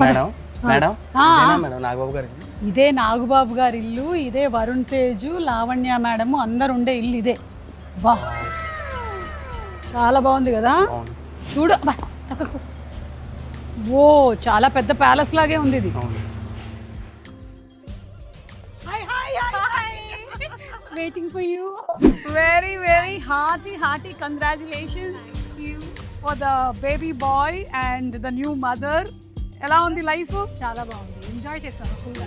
Madam madam ఆ, ఇదేనా madam Nagababu గారి ఇల్లు? ఇదే నాగుబాబు గారి ఇల్లు, ఇదే వరుణ్ తేజు, లావణ్య మేడం అందరు ఉండే ఇల్లు ఇదే. బా చాలా బాగుంది కదా, అవును చూడు. అబ్బా, తక్కకు. ఓ చాలా పెద్ద ప్యాలెస్ లాగే ఉంది ఇది. అవును. Waiting for you. Very hearty congratulations for the baby boy and the new mother. ఎలా ఉంది లైఫ్? చాలా బాగుంది, ఎంజాయ్ చేస్తాను ఫుల్గా.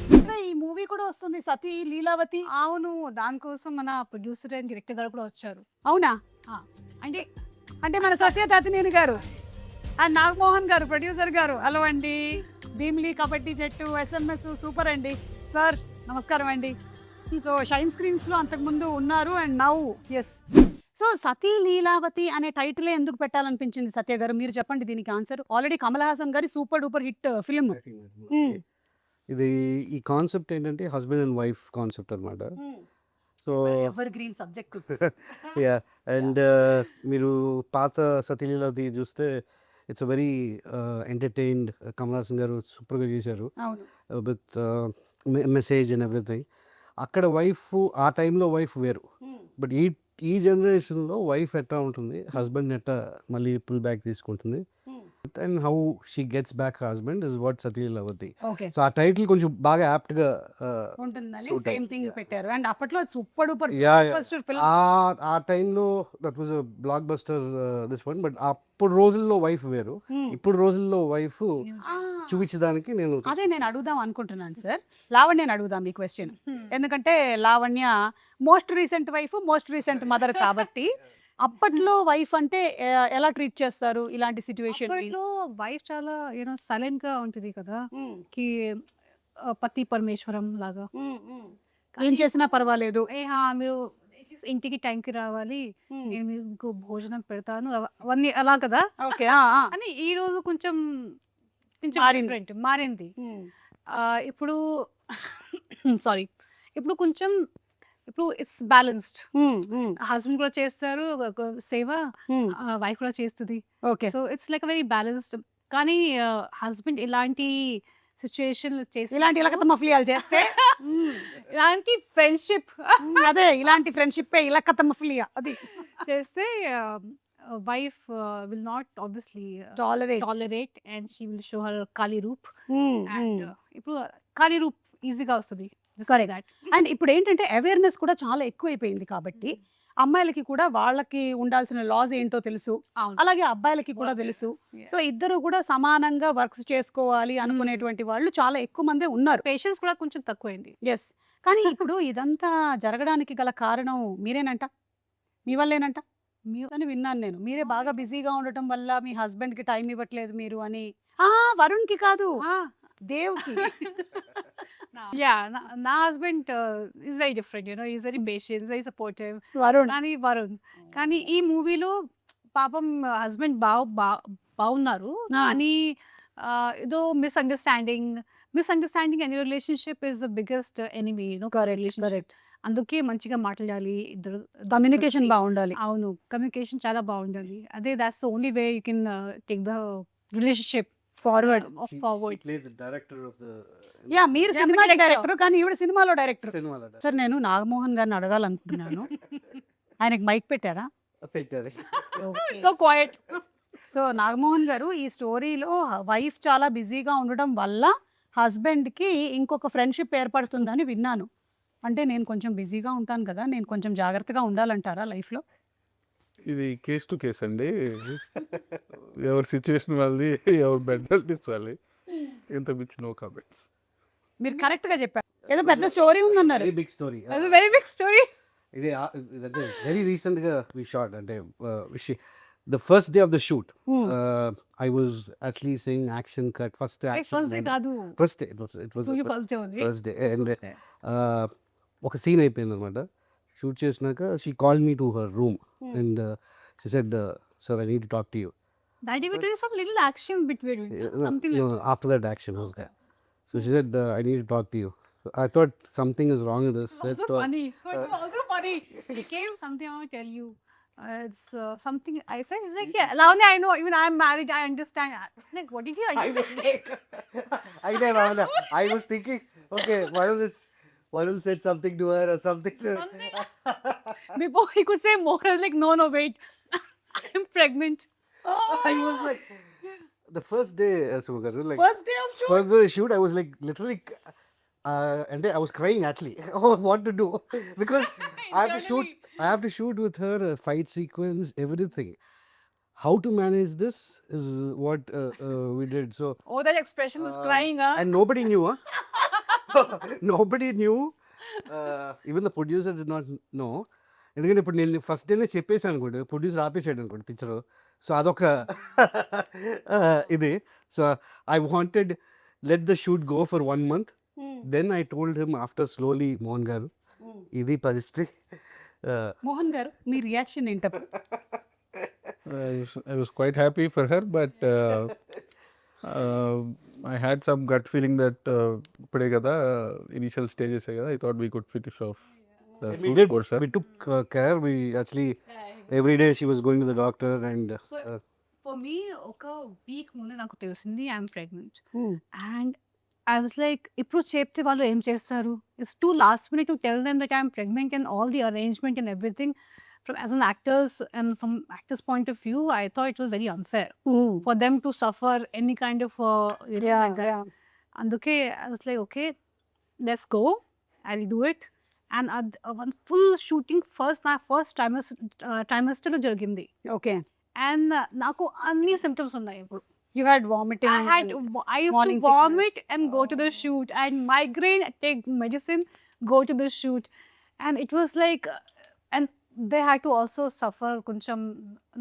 ఈ మూవీ కూడా వస్తుంది, సతీ లీలావతి. అవును, దానికోసం మన ప్రొడ్యూసర్ అండ్ డైరెక్టర్ గారు కూడా వచ్చారు. అవునా? ఆ, అంటే అంటే మన సత్య తాతినేని గారు అండ్ నాగమోహన్ గారు ప్రొడ్యూసర్ గారు. హలో అండి. భీమిలి కబడ్డీ జట్టు SMS సూపర్ అండి. సార్ నమస్కారం అండి. సో షైన్ స్క్రీన్స్లో అంతకుముందు ఉన్నారు అండ్ నౌ ఎస్. సో సతీ లీలావతి అనే టైటిలే ఎందుకు పెట్టాలనిపించింది సత్య గారు? మీరు చెప్పండి దీనికి ఆన్సర్. ఆల్రెడీ కమల్ హాసన్ గారి సూపర్ డూపర్ హిట్ ఫిల్మ్. ఇది ఈ కాన్సెప్ట్ ఏంటంటే హస్బెండ్ అండ్ వైఫ్ కాన్సెప్ట్ అనమాట. So ever green subject. Yeah and మీరు పాత సతీలీలావతి చూస్తే it's a very entertained. Kamal Haasan గారు సూపర్గా చేశారు అవును. With message and everything. అక్కడ వైఫ్ ఆ టైంలో వైఫ్ వేరు, బట్ ఈ జనరేషన్లో వైఫ్ ఎట్లా ఉంటుంది, హస్బెండ్ ఎట్లా మళ్ళీ పుల్ బ్యాక్ తీసుకుంటుంది and how she gets back husband is what Sati Leelavati. Okay, so ఆ టైటిల్ కొంచెం బాగా యాప్ట్గా ఉంటుందని suit సేమ్ థింగ్ పెట్టారు. అండ్ అప్పట్లో super duper yeah first film. ఆ టైంలో that was a blockbuster this one. But అప్పుడు రోజుల్లో వైఫ్ వేరు, ఇప్పుడు రోజుల్లో వైఫ్ చూపించడానికి నేను అదే నేను అడుగుదాం అనుకుంటున్నాను సార్. లావణ్యని అడుగుదాం ఈ క్వశ్చన్, ఎందుకంటే Lavanya most recent wife, most recent mother కాబట్టి అప్పట్లో వైఫ్ అంటే ఎలా ట్రీట్ చేస్తారు ఇలాంటి సిచ్యువేషన్? వైఫ్ చాలా సైలెంట్ గా ఉంటుంది కదా, కి పతి పరమేశ్వరం లాగా. ఏం చేసినా పర్వాలేదు. మీరు ఇంటికి టైంకి రావాలి, నేను మీకు భోజనం పెడతాను, అవన్నీ అలా కదా. ఓకే, అని ఈ రోజు కొంచెం కొంచెం మారింది. different, మారింది. ఇప్పుడు సారీ, ఇప్పుడు కొంచెం ఇప్పుడు ఇట్స్ బ్యాలెన్స్డ్. హస్బెండ్ కూడా చేస్తారు ఒక సేవ, వైఫ్ కూడా చేస్తుంది. Okay, so it's like very balanced. కానీ హస్బెండ్ ఇలాంటి సిచ్యుయేషన్ చేసి ఇలాంటి ఇలకత మఫ్లియాలు చేస్తే ఇలాంటి ఫ్రెండ్షిప్ అదే ఇలాంటి ఫ్రెండ్షిప్ ఇలకత మఫ్లియా అది చేస్తే wife will not obviously tolerate. Tolerate and she will show her ఖాళీ రూప్. అండ్ ఇప్పుడు ఖాళీ రూప్ ఈజీగా వస్తుంది. కరెక్ట్. అండ్ ఇప్పుడు ఏంటంటే అవేర్నెస్ కూడా చాలా ఎక్కువైపోయింది కాబట్టి అమ్మాయిలకి కూడా వాళ్ళకి ఉండాల్సిన లాస్ ఏంటో తెలుసు, అలాగే అబ్బాయిలకి కూడా తెలుసు. సో ఇద్దరు కూడా సమానంగా వర్క్స్ చేసుకోవాలి అనుకునేటువంటి వాళ్ళు చాలా ఎక్కువ మందే ఉన్నారు. పేషెన్స్ కూడా కొంచెం తక్కువైంది. ఎస్. కానీ ఇప్పుడు ఇదంతా జరగడానికి గల కారణం మీరేనంట, మీ వల్లేనంట అని విన్నాను నేను. మీరే బాగా బిజీగా ఉండటం వల్ల మీ హస్బెండ్ కి టైం ఇవ్వట్లేదు మీరు అని. వరుణ్ కి కాదు, దేవుకి. యా, నా husband is very different, is very patience, very supportive. Varun కానీ కానీ ఈ మూవీలో పాపం హస్బెండ్ బాగున్నారు అని ఏదో misunderstanding any relationship is the biggest enemy. Correct. అందుకే మంచిగా మాట్లాడాలి ఇద్దరు, కమ్యూనికేషన్ బాగుండాలి. అవును, కమ్యూనికేషన్ చాలా బాగుండాలి. అదే that's the only way you can take the relationship forward. Yeah, మీరు సినిమా డైరెక్టర్ కానీ ఈవిడ సినిమాలో డైరెక్టర్. సార్ నేను నాగమోహన్ గారిని అడగాలనుకుంటున్నాను, ఆయనకి మైక్ పెట్టారా? So quiet. సో నాగమోహన్ గారు, ఈ స్టోరీలో వైఫ్ చాలా బిజీగా ఉండడం వల్ల హస్బెండ్కి ఇంకొక ఫ్రెండ్షిప్ ఏర్పడుతుందని విన్నాను. అంటే నేను కొంచెం బిజీగా ఉంటాను కదా, నేను కొంచెం జాగ్రత్తగా ఉండాలంటారా లైఫ్లో? ఇది కేస్ టు కేస్ అండి. ఎవరి సిచ్యువేషన్ వాళ్ళది, ఎవరి మెంటాలిటీస్ వాళ్ళది. ఇంత మించి నో కామెంట్స్. మీరు కరెక్ట్గా చెప్పారు. ఏదో పెద్ద స్టోరీ ఉందన్నారు. Big story. Very big story. ఇది ఇదంటే వెరీ రీసెంట్గా వి షాట్. అంటే the first day of the shoot, I was actually saying action cut, first action. First day కాదు, First day, it was first day ఉంది. first day. And ఒక scene అయిపోయింది అనమాట. Shoot చేసినాక she called me to her room and she said, sir, I need to talk to you. That we doing some little action between something No, like after that action was there. So she said, I need to talk to you. So I thought something is wrong with this. also funny. So it was also funny. It came something I want to tell you. It's something I said. It's like, yeah, Lavanya, I know. Even I am married. I understand. Like, what did you? I was thinking, okay, Varun said something to her or something. Before he could say more, I was like, no, wait. I'm pregnant. I was like, the first day, Suma garu, like First day of shoot. first day of shoot, I was like literally, and then I was crying actually. What to do? Because I have to shoot with her, a fight sequence, everything. How to manage this is what we did. So Oh, that expression was crying, huh? and nobody knew, nobody knew. Even the producer did not know. ఎందుకంటే ఇప్పుడు నేను first డేనే చెప్పేసాను అనుకోండి, producer ఆపేసాడు అనుకోండి picture. So అదొక ఇది. So I wanted let the shoot go for 1 month. Then I told him after slowly, Mohan garu ఇది పరిస్థితి. మోహన్ గారు మీ రియాక్షన్ ఏంటప్పుడు? I was quite happy for her, but I had some gut feeling that ఇప్పుడే కదా initial stages కదా, I thought we could finish off the We shoot did. portion. We took care. We actually every day she was going to the doctor and For me, ఒక week ముందు నాకు తెలిసింది I'm pregnant. Hmm. And I was like, ఇప్పుడు చెప్తే వాళ్ళు ఏం చేస్తారు? It's two last minute to tell them that I'm pregnant and all the arrangement and everything. From as an actor's point of view, I thought it was very unfair for them to suffer any kind of like that. అందుకే I was like, okay, let's go, I'll do it. And one full shooting నా first ట్రైమస్టర్లో జరిగింది. Okay. And నాకు అన్ని symptoms ఉన్నాయి ఇప్పుడు. You had vomiting. I used morning to vomit and go to the shoot, and migraine, take medicine, go to the shoot. And it was like, and they had to also suffer koncham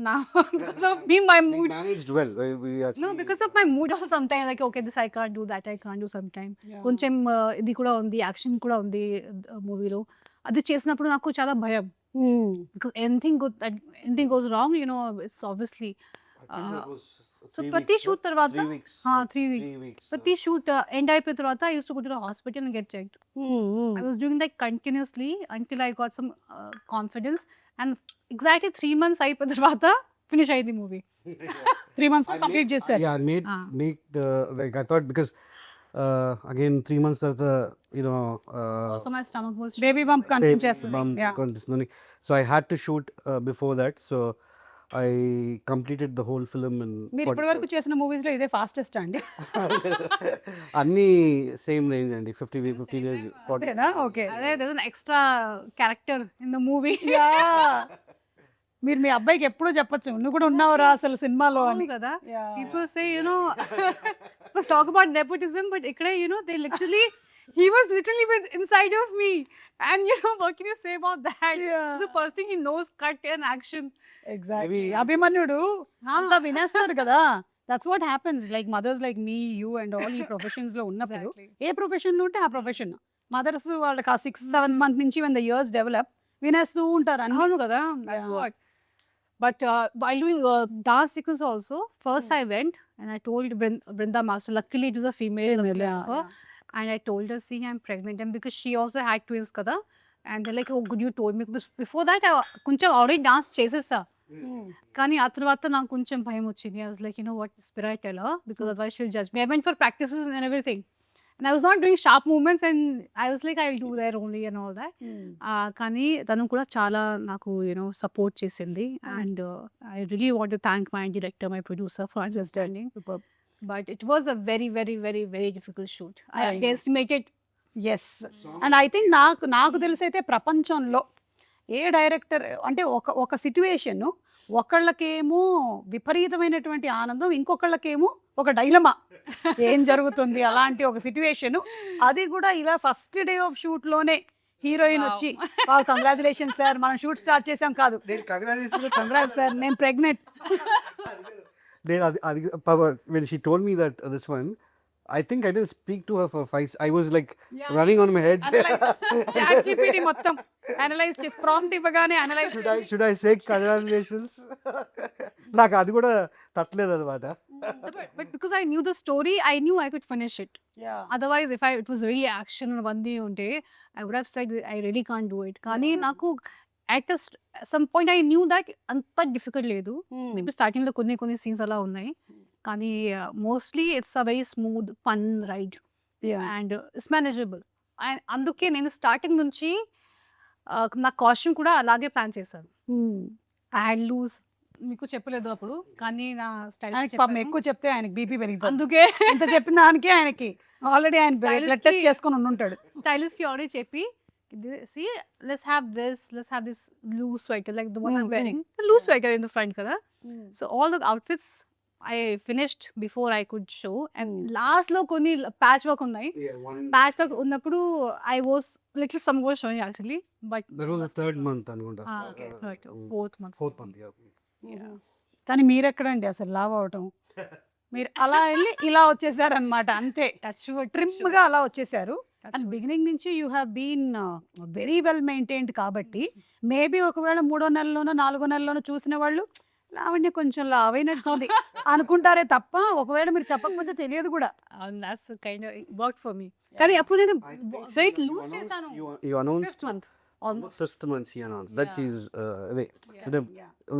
now because of me, my we mood. managed well. We actually, No, because of my mood also sometimes, like, okay, this I can't do, that I can't do sometime. కొంచెం ఇది కూడా ఉంది, action కూడా ఉంది మూవీలో. అది చేసినప్పుడు నాకు చాలా భయం. Because anything goes wrong, it's obviously. I think that was So 3 ప్రతి weeks, షూట్ no? తర్వాత 3 weeks. 3 3 weeks. weeks. ప్రతి షూట్ ఎండ్ అయిపోయిన తర్వాత I used to go to the hospital and get checked. I was doing that continuously until I got some confidence, and exactly 3 months అయిపోయిన తర్వాత finish అయ్యింది movie. 3 months complete చేశారు. Yeah, make the, like I thought, because again 3 months తర్వాత Also my stomach was baby bump continue చేస్తుంది. bump కనిపిస్తుంది. So I had to shoot before that. So I completed the whole film in మీరు ఇప్పటి వరకు చేసిన movies లో ఇదే fastest అండి? అన్ని సేమ్ రేంజ్ అండి. 50 days 40. ఓకే. అదే, there's an extra character in the movie. మీరు మీ అబ్బాయికి ఎప్పుడూ చెప్పొచ్చు, నువ్వు కూడా ఉన్నావురా అసలు సినిమాలో అని. కదా. Yeah. People say, let's talk about nepotism, but ikkade, they literally, he was literally inside of me. And what can you say about that? Yeah. So the first thing he knows, cut and action. Exactly. అభిమన్యుడు అంతా వినేస్తాడు కదా. That's what happens. Like mothers like me, you and all ఈ professions లో ఉన్నప్పుడు, ఏ profession లో ఉంటే ఆ ప్రొఫెషన్, మదర్స్ వాళ్ళకి ఆ 6-7 months నుంచి when the years develop వినేస్తూ ఉంటారు అన్ని. అవును కదా. That's Yeah. what. But while doing dance sequence also, first I went and I told Brinda Master, luckily it was a female, and I told her, see, I'm pregnant, and because she also had twins kada, and they're like, oh, good, you told me. Before that, I కొంచెం already dance చేసేసా, కానీ ఆ తర్వాత నాకు కొంచెం భయం వచ్చింది. I was like, what, Spira, I tell her, because otherwise she'll judge me. I went for practices and everything, and I was not doing sharp movements, and I was like, I'll do there only and all that. కానీ తను కూడా చాలా నాకు support చేసింది, and I really want to thank my director, my producer for understanding. But it was a very, very, very, very difficult shoot. I underestimated. Yes. And I think నాకు తెలిసైతే ప్రపంచంలో ఏ director అంటే ఒక సిట్యుయేషన్ ఒకళ్ళకేమో విపరీతమైనటువంటి ఆనందం, ఇంకొకళ్ళకేమో ఒక dilemma, ఏం జరుగుతుంది అలాంటి ఒక సిట్యుయేషన్. అది కూడా ఇలా ఫస్ట్ డే ఆఫ్ షూట్ లోనే హీరోయిన్ వచ్చి, కంగ్రాచులేషన్ సార్, మనం షూట్ స్టార్ట్ చేసాం కాదు, కంగ్రాట్స్ సార్, నేను pregnant. When she told me that this one, I think I didn't speak to her for 5. I was like running on my head. ChatGPT మొత్తం analyse చేసి prompt ఇవ్వగానే analyse. Should I say congratulations? నాకు అది కూడా తట్టలేదు అనమాట. But because I knew the story, I knew I could finish it. Otherwise, if it was really action bandi unte, I would have said I really can't do it. కానీ నాకు at some point I knew that anta difficult లేదు. Maybe starting లో కొన్ని scenes అలా ఉన్నాయి, కానీ mostly it's a very smooth fun ride and it's manageable. And అందుకే నేను స్టార్టింగ్ నుంచి నా కాస్ట్యూమ్ కూడా అలాగే ప్లాన్ చేశాను. హ్యాండ్ లూజ్ మీకు చెప్పలేదు అప్పుడు, కానీ నా స్టైల్ పాపం ఎక్కువ చెప్తే ఆయనకి బీపీ పెరిగిపోతుంది. అందుకే ఇంత చెప్పిన దానికి ఆయనకి ఆల్రెడీ ఆయన బ్లడ్ టెస్ట్ చేసుకొని ఉంటాడు. స్టైలిస్ట్కి ఆల్రెడీ చెప్పి, see, let's have this loose sweater like the one I'm wearing, the loose sweater in the front kada. So all the outfits I finished before I could show, and last lo koni patch work unnai. Patch work unnappudu I was little some was showing actually, but that was the third month anukunta. Okay, right, fourth month. Yeah. కానీ మీరెక్కడండి అసలు లావ్ అవటం? మీరు అలా వెళ్ళి ఇలా వచ్చేసారు అనమాట, అంతే. ట్రిమ్ గా అలా వచ్చేసారు. అండ్ బిగినింగ్ నుంచి you have been very well maintained కాబట్టి మేబీ ఒకవేళ 3వ నెలలోనో 4వ నెలలోనో చూసిన వాళ్ళు లావణ్య కొంచెం లావ్ అయినట్టుంది అనుకుంటారే తప్ప ఒకవేళ మీరు చెప్పకపోతే తెలియదు కూడా. That's kind of worked for me. కానీ అప్పుడు నేను weight lose చేశాను. You announced 5th month. almost 5th month she announced that Yeah. she's away.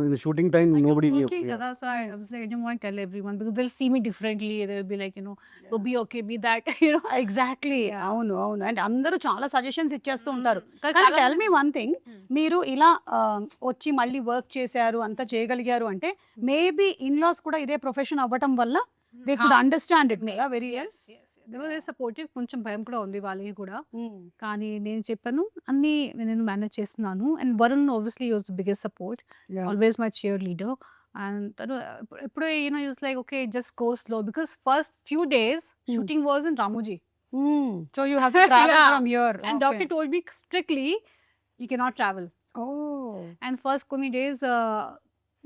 In the shooting time nobody knew. Okay, Yeah. so I was like, I didn't want to tell everyone because they'll see me differently. They'll be like, oh, be okay, be that, exactly, అవును అవును. And అందరూ చాలా suggestions ఇచ్చేస్తూ ఉంటారు. కానీ కానీ చాలా tell me one thing, మీరు ఇలా వచ్చి మళ్ళీ వర్క్ చేశారు, అంతా చేయగలిగారు అంటే మేబీ ఇన్లాస్ కూడా ఇదే ప్రొఫెషన్ అవ్వటం వల్ల they could understand it. Very supportive. కొంచెం భయం కూడా ఉంది వాళ్ళకి కూడా, కానీ నేను చెప్పాను అన్నీ నేను మేనేజ్ చేస్తున్నాను. And Varun obviously use the biggest support, always my cheer leader. And తను ఎప్పుడూ use like okay just go slow because first few days shooting was in Ramoji. So you have to travel Yeah. From here. And doctor told me strictly you cannot travel. And first కొన్ని days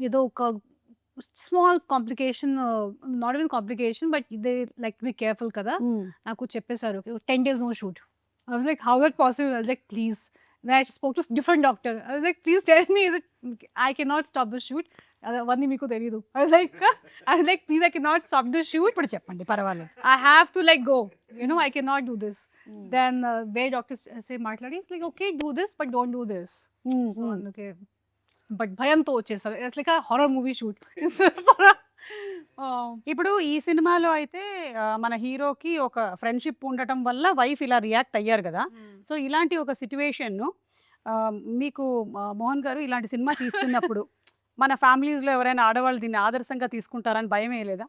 ఏదో ఒక small complication, not even complication but they like be careful కదా. నాకు చెప్పేశారు 10 days no shoot. I was like, how is that possible? I was like, please. Then I spoke to a different doctor. I was like, please tell me, is it I cannot stop the shoot. అవన్నీ మీకు తెలీదు. I was like, please, I cannot stop the shoot. ఇప్పుడు చెప్పండి, పర్వాలేదు. I have to like go. I cannot do this. Then where doctors say మాట్లాడి like, okay, do this but don't do this. So, okay. But భయంతో వచ్చేసారు. It's like horror movie shoot. ఇప్పుడు ఈ సినిమాలో అయితే మన హీరోకి ఒక ఫ్రెండ్షిప్ ఉండటం వల్ల వైఫ్ ఇలా రియాక్ట్ అయ్యారు కదా. సో ఇలాంటి ఒక సిచ్యువేషన్ మీకు మోహన్ గారు ఇలాంటి సినిమా తీస్తున్నప్పుడు మన ఫ్యామిలీస్లో ఎవరైనా ఆడవాళ్ళు దీన్ని ఆదర్శంగా తీసుకుంటారని భయం వేయలేదా?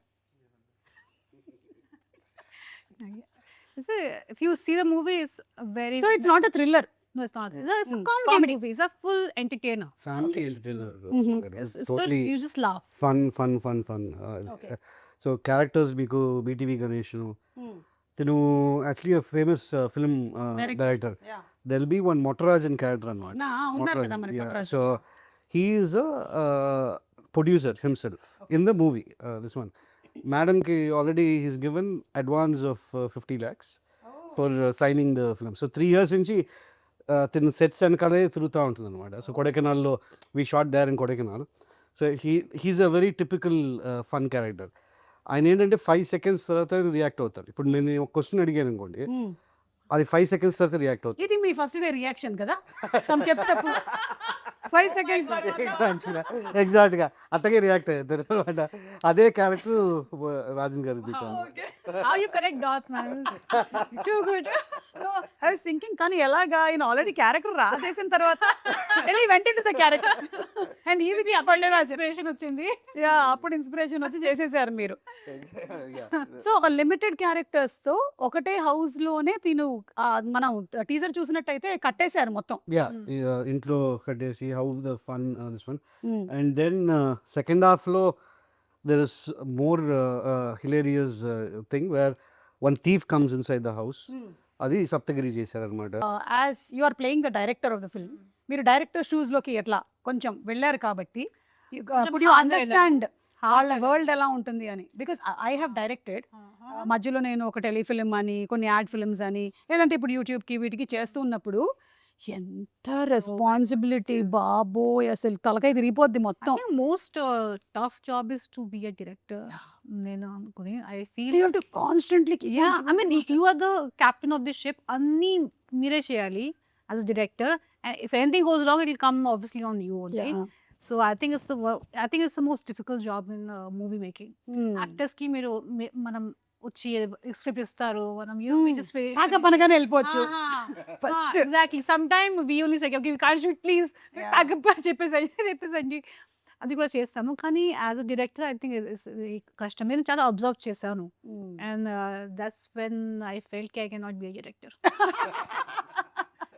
If you see the movie, it's very. So it's not a thriller. No, it's not. It's a comedy movie. It's a full entertainer. Family entertainer. It's good. Totally You just laugh. fun. So characters మీకు BTV Ganesh, తను actually a famous film director. There'll be one Motarajan character అన్నమాట. ఉన్నారు కదా మనకి Motarajan. So he is a producer himself in the movie. This one, madam ki already he's given advance of 50 lakhs for signing the film. So 3 years నుంచి తిన్న sets వెనకాలే తిరుగుతూ ఉంటుంది అనమాట. సో కొడైకెనాల్లో we shot there in Kodaikanal. So he is a very typical fun character. ఆయన ఏంటంటే 5 seconds తర్వాత రియాక్ట్ అవుతారు. ఇప్పుడు నేను ఒక క్వశ్చన్ అడిగాను అనుకోండి, అది 5 seconds తర్వాత రియాక్ట్ అవుతుంది. ఇది మీ ఫస్ట్ డే రియాక్షన్ కదా తను చెప్పేటప్పుడు 5 seconds. ఎగ్జాక్ట్గా అట్టగే రియాక్ట్ అవుతారు అనమాట. అదే క్యారెక్టర్ రాజన్ గారు తీటాను. How you connect dots, man? Too good. So I was thinking, కానీ ఎలాగా ఆయన ఆల్రెడీ క్యారెక్టర్ రాసేసిన తర్వాత వెళ్ళి వెంట ఇంటు ద క్యారెక్టర్ అండ్ ఈవికి అప్పట్లో ఇన్స్పిరేషన్ వచ్చింది. అప్పుడు ఇన్స్పిరేషన్ వచ్చి చేసేసారు మీరు. సో ఒక లిమిటెడ్ క్యారెక్టర్స్తో ఒకటే హౌస్లోనే తిను మనం టీజర్ చూసినట్టయితే కట్టేశారు మొత్తం. ఇంట్లో కట్టేసి how the fun this one. And then second హాఫ్లో there is more hilarious thing where one thief comes inside the house. అది సప్తగిరి చేశారనమాట. As you are playing the director of the film, మీరు డైరెక్టర్ షూస్లోకి ఎట్లా కొంచెం వెళ్ళారు కాబట్టి కుడ్ యూ అండర్స్టాండ్ వాళ్ళ వరల్డ్ ఎలా ఉంటుంది అని? బికాస్ ఐ హ్యావ్ డైరెక్టెడ్, మధ్యలో నేను ఒక టెలిఫిలిం అని కొన్ని యాడ్ ఫిల్మ్స్ అని లేదంటే ఇప్పుడు యూట్యూబ్కి వీటికి చేస్తూ ఉన్నప్పుడు ఎంత రెస్పాన్సిబిలిటీ బాబోయ్, అసలు తలకాయ తిరిగిపోద్ది మొత్తం. Most tough job is to be a director. నేను అనుకుని I feel you have to constantly, I mean you are the captain of the ship. అన్నీ మీరే చేయాలి as a director. If anything goes wrong it will come obviously on you only. So I think it's the most difficult job in movie making. Actors కి మీరు మనం వచ్చి script ఇస్తారు, మనం just pack up అనగానే వెళ్ళిపోవచ్చు. First exactly some time we only say okay call shoot please pack up చెప్పేసండి అది కూడా చేస్తాము. కానీ as a director I think కష్టం. నేను చాలా అబ్జర్వ్ చేశాను and that's when I felt I can not be a director.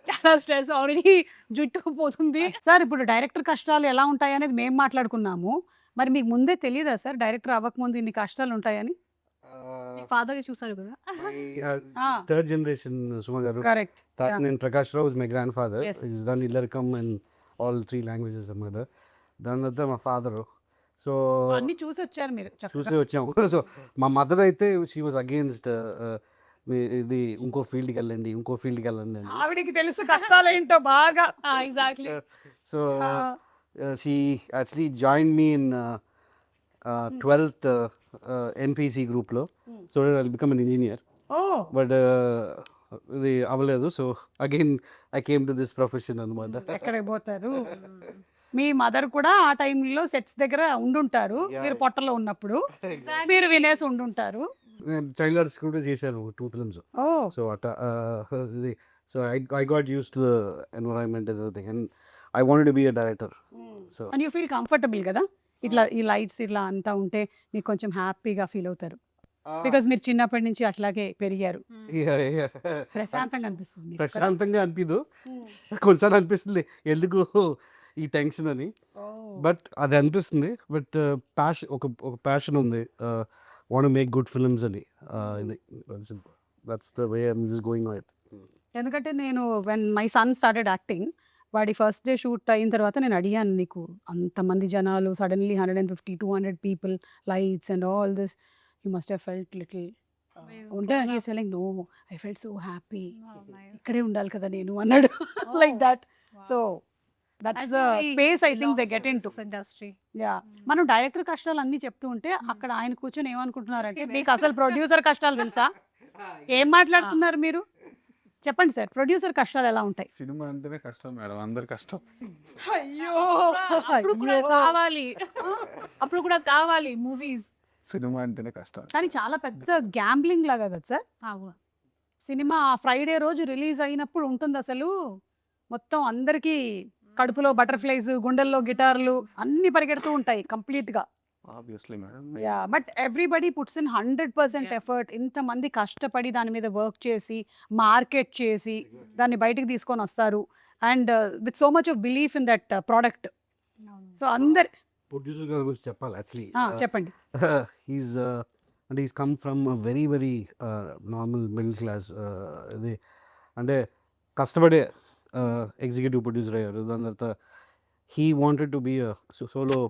చాలా స్ట్రెస్ ఆల్రెడీ జుట్టు పోతుంది. సార్ ఇప్పుడు డైరెక్టర్ కష్టాలు ఎలా ఉంటాయి అనేది మేము మాట్లాడుకున్నాము. మరి మీకు ముందే తెలియదా సార్ డైరెక్టర్ అవ్వకముందు ఇన్ని కష్టాలు ఉంటాయని? ఫాదర్ చూసారు కదా. Third generation Suma garu. Correct. నేను Prakash Rao my grandfather. Yes. Is then Illarikam and all 3 languages mother. దాని తర్వాత మా ఫాదరు. సో అన్ని చూసి వచ్చారు మీరు చక్కగా. చూసే వచ్చాము. సో మా మదర్ అయితే షీ వాజ్ అగేన్స్ట్ ఇది ఇంకో ఫీల్డ్కి వెళ్ళండి అని. ఆవిడకి తెలుసు కష్టాలు ఏంటో బాగా. Exactly. So she actually join me in 12th NPC గ్రూప్లో. So I become an engineer. Oh but ఇది అవ్వలేదు. So again I came to this profession అనమాట. ఎక్కడికి పోతారు? మీ మదర్ కూడా ఆ టైంలో సెట్స్ దగ్గర ఉండుంటారు. మీరు పొట్టలో ఉన్నప్పుడు మీరు వినేసి ఉండుంటారు. నేను చైల్డ్ ఆర్ట్స్ కూడా చేశాను 2 films. ఓ సో అట్లా ఇది so I got use to the environment everything and I wanted to be a director. So and you feel comfortable కదా ఇట్లా ఈ లైట్స్ ఇట్లా అంతా ఉంటే మీకు కొంచెం హ్యాపీగా ఫీల్ అవుతారు. బికాజ్ మీరు చిన్నప్పటి నుంచి అట్లాగే పెరిగారు. ప్రశాంతంగా అనిపిస్తుంది మీకు కదా? ప్రశాంతంగా అనిపిదు. కొన్నిసార్లు అనిపిస్తుంది ఎందుకు ఈ టెన్షన్ అని. బట్ అది అనిపిస్తుంది. బట్ ఒక ప్యాషన్ ఉంది. Want to make good films అని. That's the way I am just going on it. ఎందుకంటే నేను when my son started acting వాడి ఫస్ట్ డే షూట్ అయిన తర్వాత నేను అడిగాను, నీకు అంతమంది జనాలు suddenly 150-200 people lights and all this you must have felt little ఉంటే he's telling no I felt so happy, ఇక్కడే ఉండాలి కదా నేను అన్నాడు. Like that. So that's the space I think they get in to industry. Yeah. మనం director కష్టాలు అన్నీ చెప్తూ ఉంటే అక్కడ ఆయన కూర్చొని ఏమనుకుంటున్నారంటే మీకు అసలు ప్రొడ్యూసర్ కష్టాలు తెలుసా? ఏం మాట్లాడుతున్నారు మీరు? చెప్పండి సార్, ప్రొడ్యూసర్ కష్టాలు ఎలా ఉంటాయి? సినిమా అంటేనే కష్టం మేడం, అందరు కష్టం. అయ్యో అప్పుడు కూడా కావాలి మూవీస్. సినిమా అంటేనే కష్టం. కానీ చాలా పెద్ద గ్యాంబ్లింగ్ లాగా కదా సార్ సినిమా. ఫ్రైడే రోజు రిలీజ్ అయినప్పుడు ఉంటుంది అసలు మొత్తం అందరికీ కడుపులో బటర్ఫ్లైస్, గుండెల్లో గిటార్లు అన్ని పరిగెడుతూ ఉంటాయి కంప్లీట్గా. Obviously madam. Yeah, but everybody puts in 100% effort. ఇంతమంది కష్టపడి దాని మీద వర్క్ చేసి మార్కెట్ చేసి దాన్ని బయటికి తీసుకొని వస్తారు and with so much of belief in that product. So అందరు ప్రొడ్యూసర్ గారి గురించి చెప్పాలి యాక్చువల్లీ. చెప్పండి. హీస్ అంటే he's come from very very normal middle class. ఇది అంటే కష్టపడే ఎగ్జిక్యూటివ్ ప్రొడ్యూసర్ అయ్యారు. దాని తర్వాత he wanted to be solo